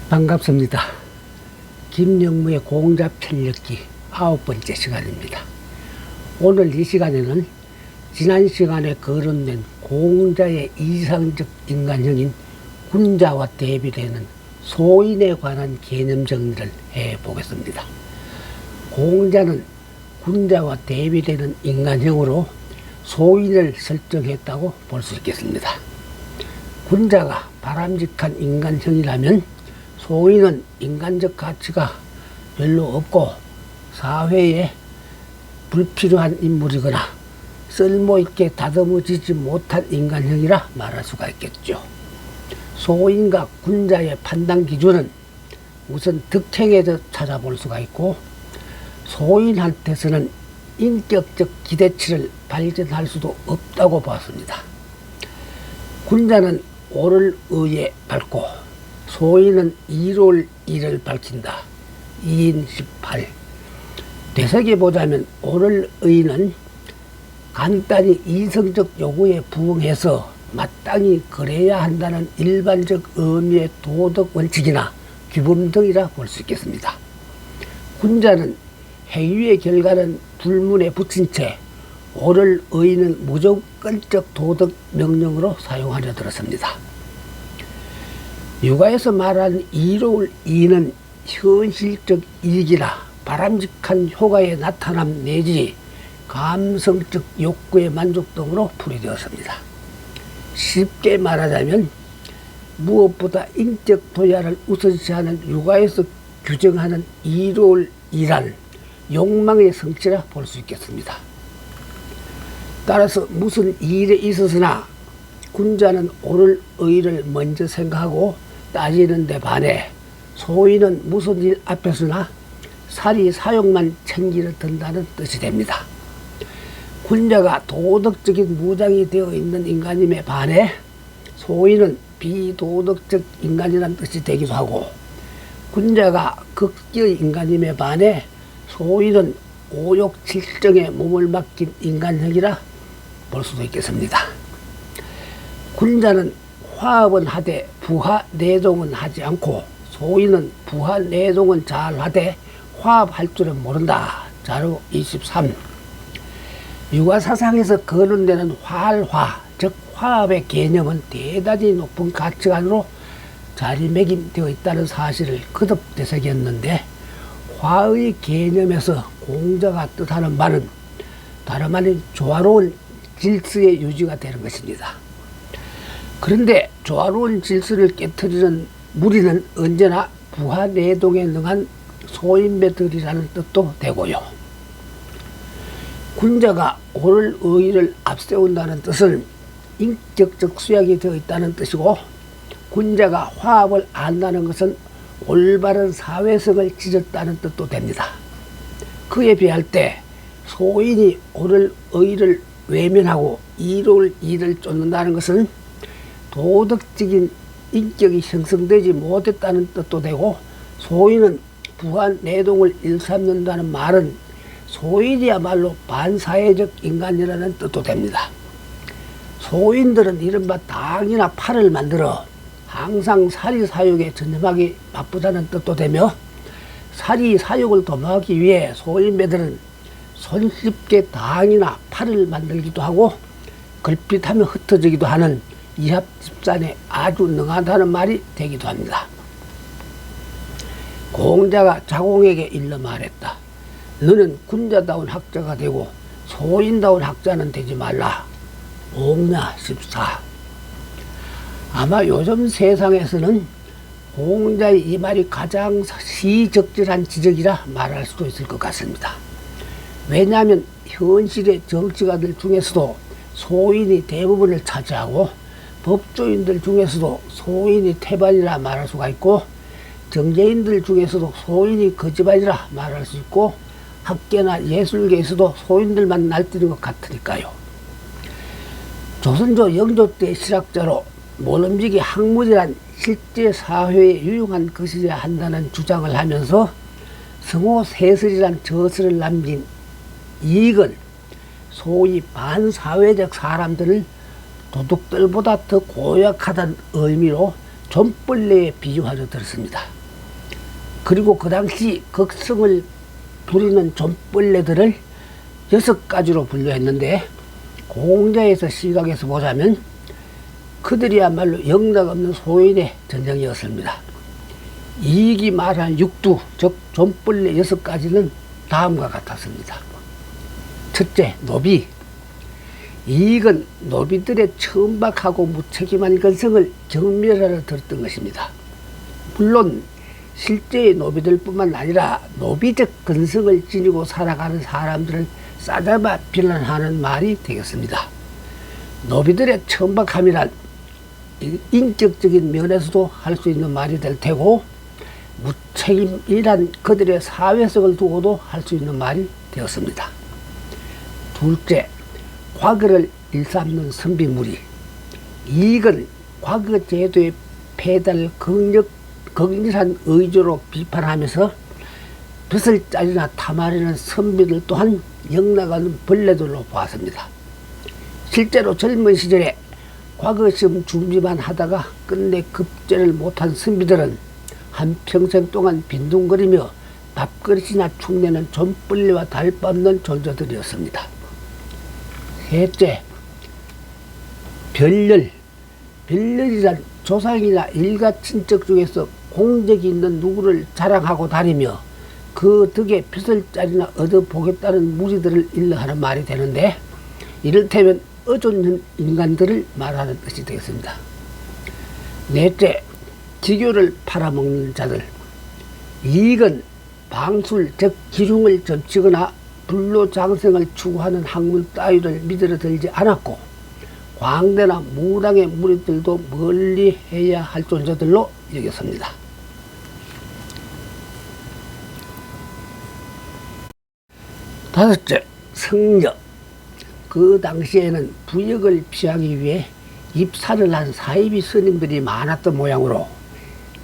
반갑습니다. 김영무의 공자편읽기 9번째 시간입니다. 오늘 이 시간에는 지난 시간에 거론된 공자의 이상적 인간형인 군자와 대비되는 소인에 관한 개념 정리를 해보겠습니다. 공자는 군자와 대비되는 인간형으로 소인을 설정했다고 볼 수 있겠습니다. 군자가 바람직한 인간형이라면 소인은 인간적 가치가 별로 없고 사회에 불필요한 인물이거나 쓸모있게 다듬어지지 못한 인간형이라 말할 수가 있겠죠. 소인과 군자의 판단 기준은 우선 득행에서 찾아볼 수가 있고, 소인한테서는 인격적 기대치를 발견할 수도 없다고 봤습니다. 군자는 오를 의에 밝고 소인은 이로울 이를 밝힌다. 2인 18. 되새겨보자면 오를 의는 간단히 이성적 요구에 부응해서 마땅히 그래야 한다는 일반적 의미의 도덕 원칙이나 규범 등이라 볼 수 있겠습니다. 군자는 행위의 결과는 불문에 붙인 채 오를 의는 무조건적 도덕 명령으로 사용하려 들었습니다. 육아에서 말하는 이로울 이는 현실적 이익이나 바람직한 효과의 나타남 내지 감성적 욕구의 만족 등으로 풀이되었습니다. 쉽게 말하자면 무엇보다 인적 도야를 우선시하는 육아에서 규정하는 이로울 이란 욕망의 성취라 볼 수 있겠습니다. 따라서 무슨 일에 있어서나 군자는 오를 의를 먼저 생각하고 따지는 데 반해 소인은 무슨 일 앞에서나 사리 사욕만 챙기려 든다는 뜻이 됩니다. 군자가 도덕적인 무장이 되어 있는 인간임에 반해 소인은 비도덕적 인간이라는 뜻이 되기도 하고, 군자가 극기의 인간임에 반해 소인은 오욕칠정에 몸을 맡긴 인간형이라 볼 수도 있겠습니다. 군자는 화합은 하되 부하 내동은 하지 않고, 소인은 부하 내동은 잘 하되 화합할 줄은 모른다. 자료 23. 육아사상에서 거론되는 활화, 즉 화합의 개념은 대단히 높은 가치관으로 자리매김되어 있다는 사실을 거듭 되새겼는데, 화의 개념에서 공자가 뜻하는 바는 다름 아닌 조화로운 질서의 유지가 되는 것입니다. 그런데 조화로운 질서를 깨트리는 무리는 언제나 부하내동에 능한 소인배들이라는 뜻도 되고요. 군자가 오를 의를 앞세운다는 뜻은 인격적 수약이 되어 있다는 뜻이고, 군자가 화합을 안다는 것은 올바른 사회성을 지졌다는 뜻도 됩니다. 그에 비할 때 소인이 오를 의를 외면하고 이로울 이를 쫓는다는 것은 도덕적인 인격이 형성되지 못했다는 뜻도 되고, 소인은 부한 내동을 일삼는다는 말은 소인이야말로 반사회적 인간이라는 뜻도 됩니다. 소인들은 이른바 당이나 팔을 만들어 항상 사리사욕에 전념하기 바쁘다는 뜻도 되며, 사리사욕을 도모하기 위해 소인배들은 손쉽게 당이나 팔을 만들기도 하고 걸핏하면 흩어지기도 하는 이합집산에 아주 능하다는 말이 되기도 합니다. 공자가 자공에게 일러 말했다. 너는 군자다운 학자가 되고 소인다운 학자는 되지 말라. 옥냐 14. 아마 요즘 세상에서는 공자의 이 말이 가장 시적절한 지적이라 말할 수도 있을 것 같습니다. 왜냐하면 현실의 정치가들 중에서도 소인이 대부분을 차지하고, 법조인들 중에서도 소인이 태반이라 말할 수가 있고, 정제인들 중에서도 소인이 거지반이라 말할 수 있고, 학계나 예술계에서도 소인들만 날뛰는 것 같으니까요. 조선조 영조 때 실학자로 모름지기 학문이란 실제 사회에 유용한 것이어야 한다는 주장을 하면서 성호세설이란 저서를 남긴 이익은 소위 반사회적 사람들을 도둑들보다 더 고약하다는 의미로 좀벌레에 비유하려 들었습니다. 그리고 그 당시 극성을 부리는 좀벌레들을 6가지로 분류했는데, 공자에서 시각에서 보자면 그들이야말로 영락없는 소인의 전쟁이었습니다. 이익이 말한 육두, 즉 좀벌레 6가지는 다음과 같았습니다. 첫째, 노비. 이익은 노비들의 천박하고 무책임한 근성을 경멸하러 들었던 것입니다. 물론 실제의 노비들뿐만 아니라 노비적 근성을 지니고 살아가는 사람들을 싸잡아 비난하는 말이 되겠습니다. 노비들의 천박함이란 인격적인 면에서도 할 수 있는 말이 될 테고, 무책임이란 그들의 사회성을 두고도 할 수 있는 말이 되었습니다. 둘째, 과거를 일삼는 선비무리. 이익은 과거 제도의 폐달 극렬한 의조로 비판하면서 벼슬 짜리나 탐하려는 선비들 또한 영락하는 벌레들로 보았습니다. 실제로 젊은 시절에 과거 시험 준비만 하다가 끝내 급제를 못한 선비들은 한평생 동안 빈둥거리며 밥그릇이나 축내는 좀벌레와 다를바없는 존재들이었습니다. 셋째, 별렬. 별렬이란 조상이나 일가 친척 중에서 공적이 있는 누구를 자랑하고 다니며 그 덕에 벼슬자리나 얻어보겠다는 무리들을 일러하는 말이 되는데, 이를테면 어존 인간들을 말하는 뜻이 되겠습니다. 넷째, 지교를 팔아먹는 자들. 이익은 방술, 즉 기흉을 점치거나 불로장생을 추구하는 학문 따위를 믿으러 들지 않았고, 광대나 무당의 무리들도 멀리 해야 할 존재들로 여겼습니다. 다섯째, 성녀. 그 당시에는 부역을 피하기 위해 입사를 한 사이비 스님들이 많았던 모양으로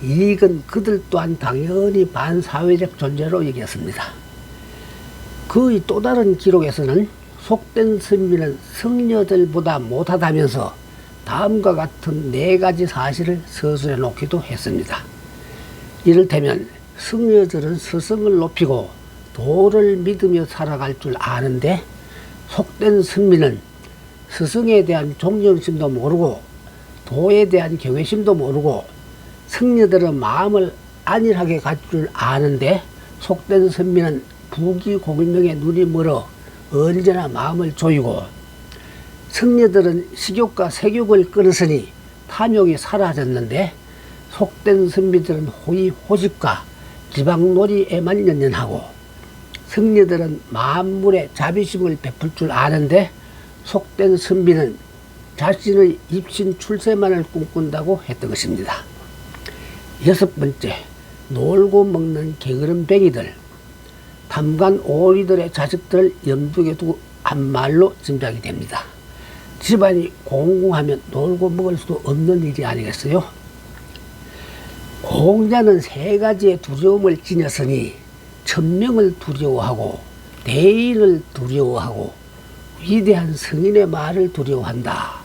이익은 그들 또한 당연히 반사회적 존재로 여겼습니다. 그의 또 다른 기록에서는 속된 선비는 성녀들보다 못하다면서 다음과 같은 4가지 사실을 서술해 놓기도 했습니다. 이를테면 성녀들은 스승을 높이고 도를 믿으며 살아갈 줄 아는데, 속된 선비는 스승에 대한 존경심도 모르고 도에 대한 경외심도 모르고, 성녀들은 마음을 안일하게 가질 줄 아는데 속된 선비는 부귀공명에 눈이 멀어 언제나 마음을 조이고, 성녀들은 식욕과 색욕을 끊었으니 탐욕이 사라졌는데 속된 선비들은 호의호식과 지방놀이에만 연연하고, 성녀들은 만물에 자비심을 베풀 줄 아는데 속된 선비는 자신의 입신 출세만을 꿈꾼다고 했던 것입니다. 6번째, 놀고 먹는 게으름뱅이들. 탐관 오리들의 자식들을 염두에 두고 한 말로 짐작이 됩니다. 집안이 공공하면 놀고 먹을 수 없는 일이 아니겠어요? 공자는 3가지의 두려움을 지녔으니 천명을 두려워하고 대인을 두려워하고 위대한 성인의 말을 두려워한다.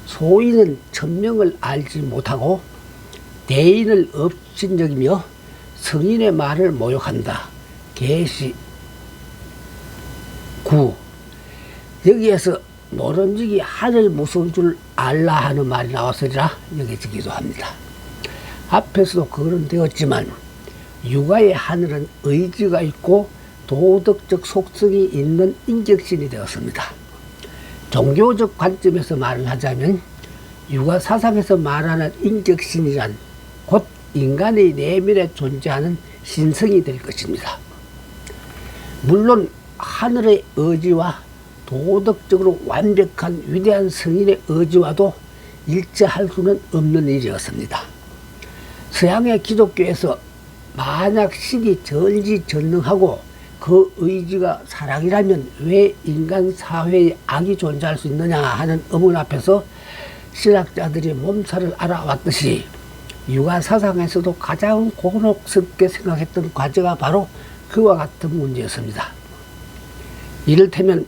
소인은 천명을 알지 못하고 대인을 업신여기며 성인의 말을 모욕한다. 계시 9. 여기에서 모름지기 하늘 무서운 줄 알라 하는 말이 나왔으리라 여겨지기도 합니다. 앞에서도 거론되었지만 육아의 하늘은 의지가 있고 도덕적 속성이 있는 인격신이 되었습니다. 종교적 관점에서 말을 하자면 육아 사상에서 말하는 인격신이란 곧 인간의 내면에 존재하는 신성이 될 것입니다. 물론 하늘의 의지와 도덕적으로 완벽한 위대한 성인의 의지와도 일치할 수는 없는 일이었습니다. 서양의 기독교에서 만약 신이 전지전능하고 그 의지가 사랑이라면 왜 인간 사회에 악이 존재할 수 있느냐 하는 의문 앞에서 신학자들이 몸살을 알아왔듯이 육아 사상에서도 가장 곤혹스럽게 생각했던 과제가 바로 그와 같은 문제였습니다. 이를테면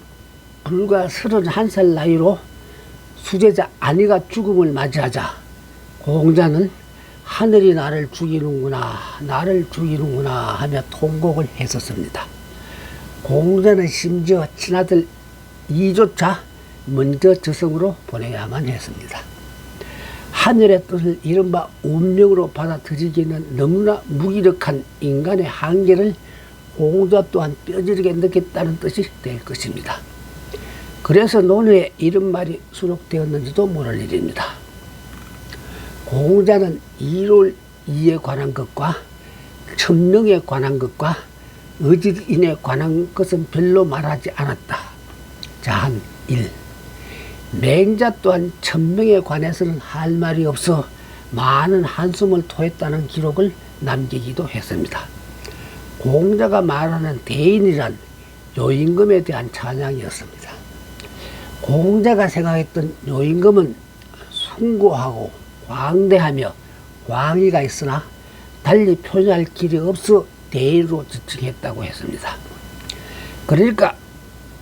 불과 31살 나이로 수제자 아니가 죽음을 맞이하자 공자는 하늘이 나를 죽이는구나, 나를 죽이는구나 하며 통곡을 했었습니다. 공자는 심지어 친아들 이조차 먼저 저승으로 보내야만 했습니다. 하늘의 뜻을 이른바 운명으로 받아들이기에는 너무나 무기력한 인간의 한계를 공자 또한 뼈저리게 느꼈다는 뜻이 될 것입니다. 그래서 논어에 이런 말이 수록되었는지도 모를 일입니다. 공자는 이론이에 관한 것과 천명에 관한 것과 의지인에 관한 것은 별로 말하지 않았다. 자한 1. 맹자 또한 천명에 관해서는 할 말이 없어 많은 한숨을 토했다는 기록을 남기기도 했습니다. 공자가 말하는 대인이란 요임금에 대한 찬양이었습니다. 공자가 생각했던 요임금은 숭고하고 광대하며 광의가 있으나 달리 표현할 길이 없어 대인으로 지칭했다고 했습니다. 그러니까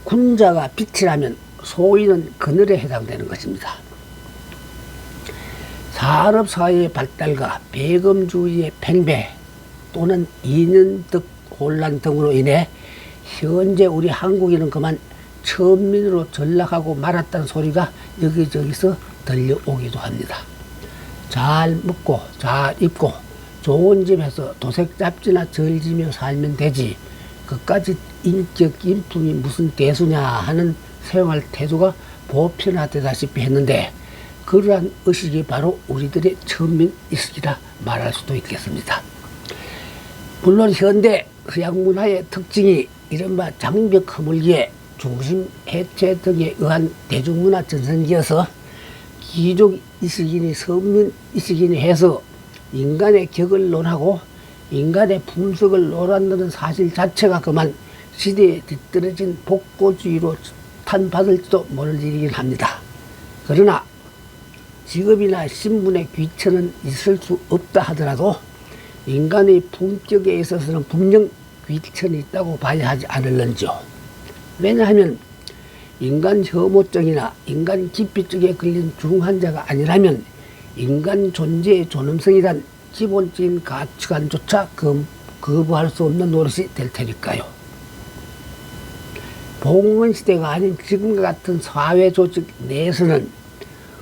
군자가 빛이라면 소인은 그늘에 해당되는 것입니다. 산업사회의 발달과 배금주의의 팽배 또는 이민득 혼란 등으로 인해 현재 우리 한국인은 그만 천민으로 전락하고 말았다는 소리가 여기저기서 들려오기도 합니다. 잘 먹고 잘 입고 좋은 집에서 도색잡지나 절지며 살면 되지 그까지 인격 인품이 무슨 대수냐 하는 생활 태도가 보편화되다시피 했는데 그러한 의식이 바로 우리들의 천민 의식이라 말할 수도 있겠습니다. 물론 현대 서양 문화의 특징이 이른바 장벽 허물기에 중심 해체 등에 의한 대중문화 전성기여서 귀족 의식이니 서민 의식이니 해서 인간의 격을 논하고 인간의 품석을 논한다는 사실 자체가 그만 시대에 뒤떨어진 복고주의로 탄받을지도 모를 일이긴 합니다. 그러나 직업이나 신분의 귀천은 있을 수 없다 하더라도 인간의 품격에 있어서는 분명 귀천이 있다고 봐야 하지 않을런지요. 왜냐하면 인간 혐오증이나 인간 기피증에 걸린 중환자가 아니라면 인간 존재의 존엄성이란 기본적인 가치관조차 거부할 수 없는 노릇이 될 테니까요. 봉건 시대가 아닌 지금과 같은 사회 조직 내에서는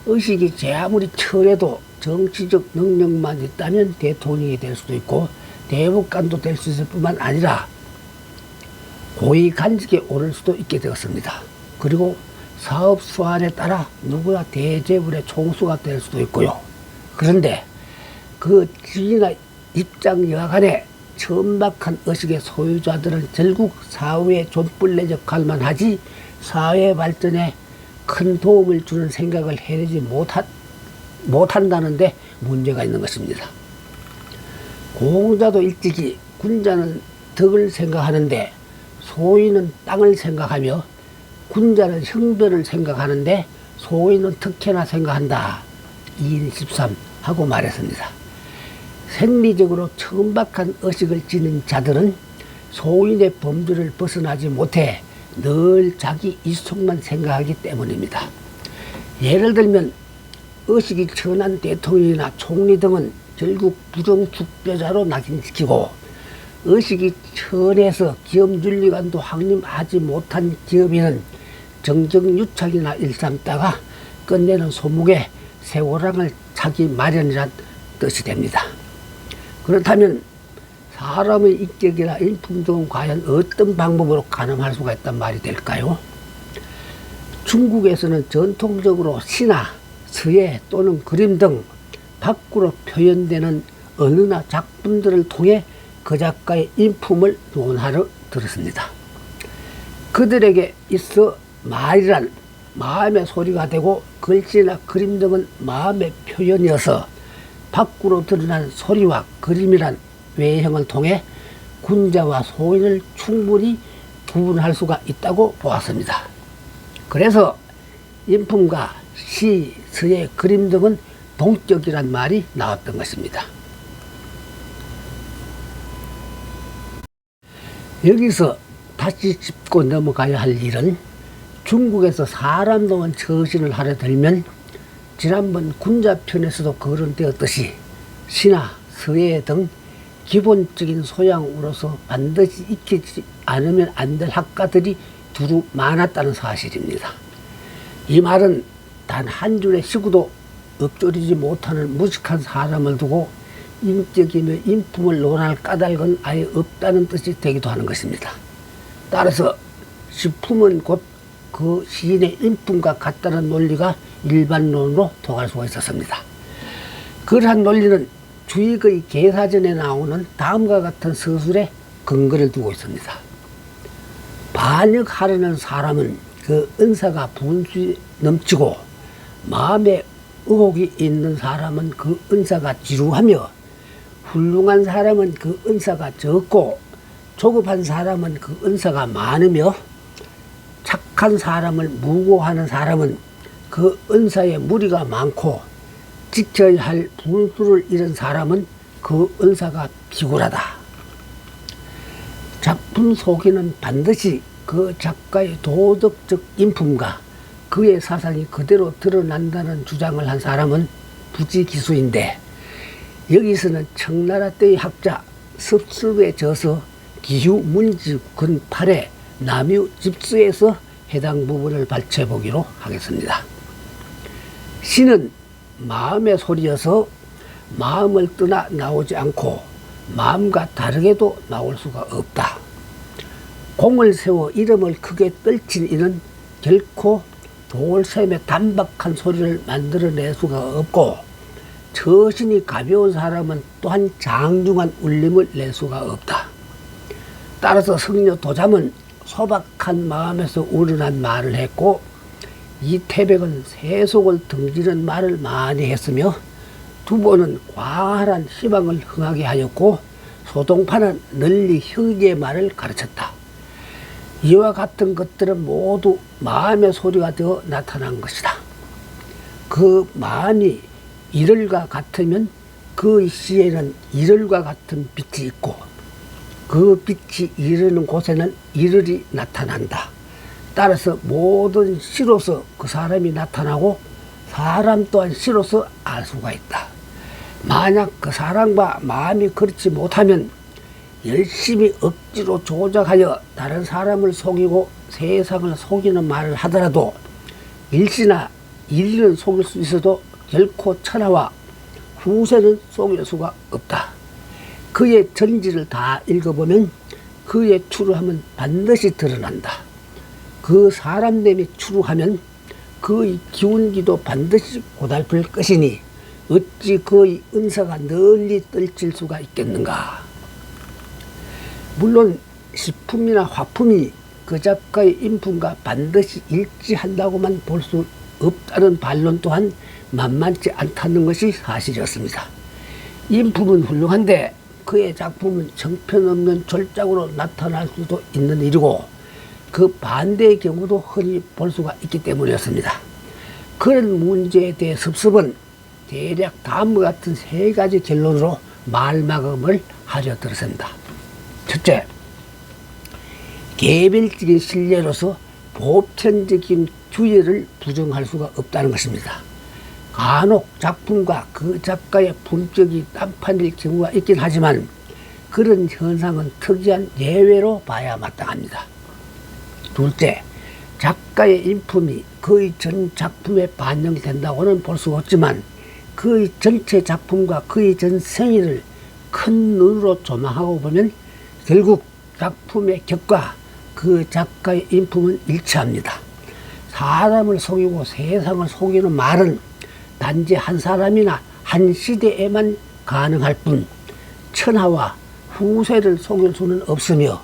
의식이 제 아무리 철해도 정치적 능력만 있다면 대통령이 될 수도 있고 대법관도 될 수 있을 뿐만 아니라 고위 간직에 오를 수도 있게 되었습니다. 그리고 사업 수완에 따라 누구나 대재벌의 총수가 될 수도 있고요. 그런데 그 직위나 입장 여하간에 천박한 의식의 소유자들은 결국 사회의 존불내 역할만 하지 사회 발전에 큰 도움을 주는 생각을 해내지 못한다는데 문제가 있는 것입니다. 공자도 일찍이 군자는 덕을 생각하는데 소인은 땅을 생각하며 군자는 형벌을 생각하는데 소인은 특혜나 생각한다. 2인 13 하고 말했습니다. 생리적으로 천박한 의식을 지닌 자들은 소인의 범주를 벗어나지 못해 늘 자기 이속만 생각하기 때문입니다. 예를 들면 의식이 천한 대통령이나 총리 등은 결국 부정축배자로 낙인시키고 의식이 천해서 기업윤리관도 확립하지 못한 기업인은 정정유착이나 일삼다가 끝내는 소목에 세고랑을 차기 마련이란 뜻이 됩니다. 그렇다면 사람의 인격이나 인품 등은 과연 어떤 방법으로 가늠할 수가 있단 말이 될까요? 중국에서는 전통적으로 시나 서예 또는 그림 등 밖으로 표현되는 언어나 작품들을 통해 그 작가의 인품을 논하러 들었습니다. 그들에게 있어 말이란 마음의 소리가 되고 글씨나 그림 등은 마음의 표현이어서 밖으로 드러난 소리와 그림이란 외형을 통해 군자와 소인을 충분히 구분할 수가 있다고 보았습니다. 그래서 인품과 시, 서예, 그림 등은 동격이란 말이 나왔던 것입니다. 여기서 다시 짚고 넘어가야 할 일은 중국에서 사람 놓은 처신을 하려 들면 지난번 군자편에서도 거론되었듯이 시나 서예 등 기본적인 소양으로서 반드시 익히지 않으면 안 될 학가들이 두루 많았다는 사실입니다. 이 말은 단 한 줄의 시구도 읊조리지 못하는 무식한 사람을 두고 인격이며 인품을 논할 까닭은 아예 없다는 뜻이 되기도 하는 것입니다. 따라서 시품은 곧 그 시인의 인품과 같다는 논리가 일반론으로 통할 수가 있었습니다. 그러한 논리는 주익의 계사전에 나오는 다음과 같은 서술에 근거를 두고 있습니다. 반역하려는 사람은 그 은사가 분수에 넘치고 마음에 의혹이 있는 사람은 그 은사가 지루하며 훌륭한 사람은 그 은사가 적고 조급한 사람은 그 은사가 많으며 착한 사람을 무고하는 사람은 그 은사에 무리가 많고 지켜야 할 분수를 잃은 사람은 그 은사가 비굴하다. 작품 속에는 반드시 그 작가의 도덕적 인품과 그의 사상이 그대로 드러난다는 주장을 한 사람은 부지기수인데 여기서는 청나라 때의 학자 섭습에 져서 기후문지 근 8회 남유 집수에서 해당 부분을 발췌해 보기로 하겠습니다. 시는 마음의 소리여서 마음을 떠나 나오지 않고 마음과 다르게도 나올 수가 없다. 공을 세워 이름을 크게 떨친 이는 결코 돌샘의 단박한 소리를 만들어낼 수가 없고 처신이 가벼운 사람은 또한 장중한 울림을 낼 수가 없다. 따라서 승려 도잠은 소박한 마음에서 우러난 말을 했고 이태백은 세속을 등지는 말을 많이 했으며 두보는 과활한 희망을 흥하게 하였고 소동파는 널리 형제의 말을 가르쳤다. 이와 같은 것들은 모두 마음의 소리가 되어 나타난 것이다. 그 마음이 이럴과 같으면 그 시에는 이럴과 같은 빛이 있고 그 빛이 이르는 곳에는 이르리 나타난다. 따라서 모든 시로서 그 사람이 나타나고 사람 또한 시로서 알 수가 있다. 만약 그 사람과 마음이 그렇지 못하면 열심히 억지로 조작하여 다른 사람을 속이고 세상을 속이는 말을 하더라도 일시나 일리는 속일 수 있어도 결코 천하와 후세는 속일 수가 없다. 그의 전지를 다 읽어보면 그의 추루함은 반드시 드러난다. 그 사람 내미 추루하면 그의 기운기도 반드시 고달플 것이니 어찌 그의 은사가 널리 떨칠 수가 있겠는가. 물론 시품이나 화품이 그 작가의 인품과 반드시 일치한다고만 볼 수 없다는 반론 또한 만만치 않다는 것이 사실이었습니다. 인품은 훌륭한데 그의 작품은 정편없는 졸작으로 나타날 수도 있는 일이고 그 반대의 경우도 흔히 볼 수가 있기 때문이었습니다. 그런 문제에 대해 섭섭은 대략 다음과 같은 세 가지 결론으로 말마감을 하려 들었습니다. 첫째, 개별적인 신뢰로서 보편적인 규율을 부정할 수가 없다는 것입니다. 간혹 작품과 그 작가의 품격이 딴판일 경우가 있긴 하지만 그런 현상은 특이한 예외로 봐야 마땅합니다. 둘째, 작가의 인품이 그의 전 작품에 반영된다고는 볼 수 없지만 그의 전체 작품과 그의 전 생애를 큰 눈으로 조망하고 보면 결국 작품의 격과 그 작가의 인품은 일치합니다. 사람을 속이고 세상을 속이는 말은 단지 한 사람이나 한 시대에만 가능할 뿐 천하와 후세를 속일 수는 없으며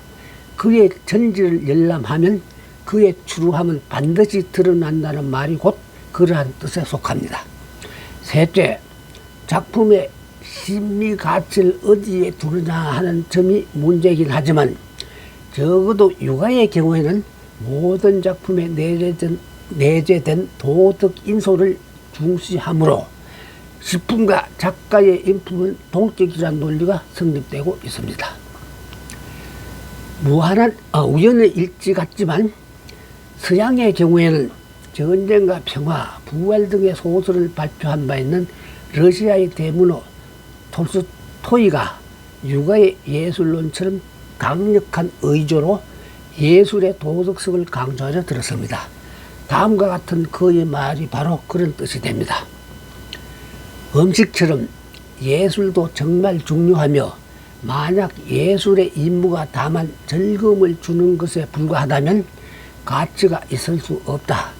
그의 전지를 열람하면 그의 추루함은 반드시 드러난다는 말이 곧 그러한 뜻에 속합니다. 셋째, 작품의 심미 가치를 어디에 두느냐 하는 점이 문제이긴 하지만 적어도 유가의 경우에는 모든 작품에 내재된 도덕 인소를 중시하므로 시품과 작가의 인품은 동격이라는 논리가 성립되고 있습니다. 무한한 우연의 일치 같지만 서양의 경우에는 전쟁과 평화, 부활 등의 소설을 발표한 바 있는 러시아의 대문호 톨스토이가 육아의 예술론처럼 강력한 의조로 예술의 도덕성을 강조하려 들었습니다. 다음과 같은 그의 말이 바로 그런 뜻이 됩니다. 음식처럼 예술도 정말 중요하며 만약 예술의 임무가 다만 즐거움을 주는 것에 불과하다면 가치가 있을 수 없다.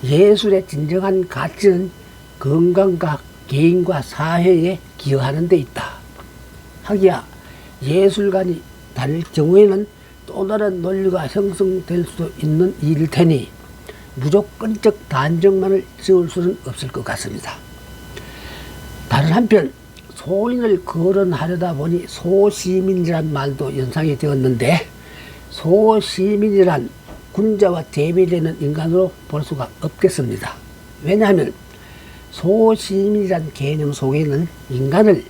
예술의 진정한 가치는 건강과 개인과 사회에 기여하는 데 있다. 하기야 예술관이 다를 경우에는 또 다른 논리가 형성될 수도 있는 일일 테니 무조건적 단정만을 지을 수는 없을 것 같습니다. 다른 한편 소인을 거론하려다 보니 소시민이란 말도 연상이 되었는데 소시민이란 군자와 대비되는 인간으로 볼 수가 없겠습니다. 왜냐하면 소시민이란 개념 속에는 인간을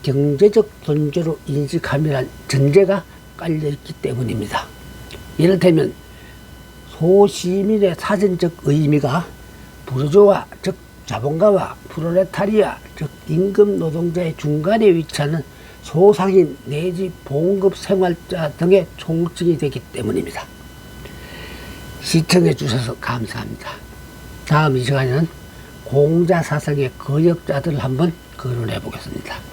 경제적 존재로 인식함이란 전제가 깔려있기 때문입니다. 이를테면 소시민의 사전적 의미가 부르주아 즉 자본가와 프롤레타리아 즉 임금 노동자의 중간에 위치하는 소상인 내지 봉급 생활자 등의 총칭이 되기 때문입니다. 시청해 주셔서 감사합니다. 다음 이 시간에는 공자사상의 거역자들을 한번 거론해 보겠습니다.